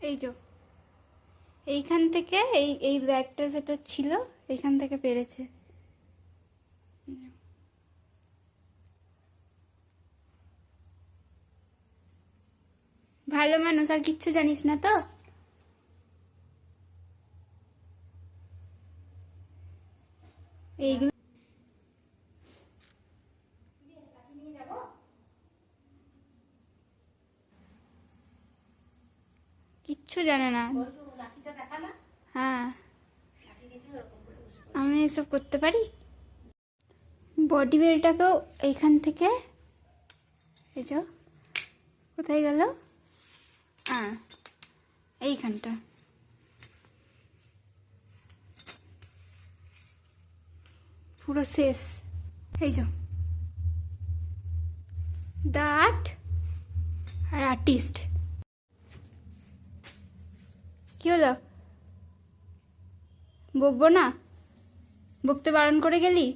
এই যে এইখান থেকে এই এই ব্যাগটার ভেতর ছিল, এইখান থেকে পেরেছে। ভালো মানুষ, আর কিচ্ছু জানিস না তো? এইগুলো কিচ্ছু জানে না। হ্যাঁ, আমি এসব করতে পারি। বডি বেলটাকেও এইখান থেকে, এই যে কোথায় গেল, হ্যাঁ এইখানটা, পুরো শেষ। এই যে দ্য আর্ট আর আর্টিস্ট। কি হলো, বকবো না? বকতে বারণ করে গেলি?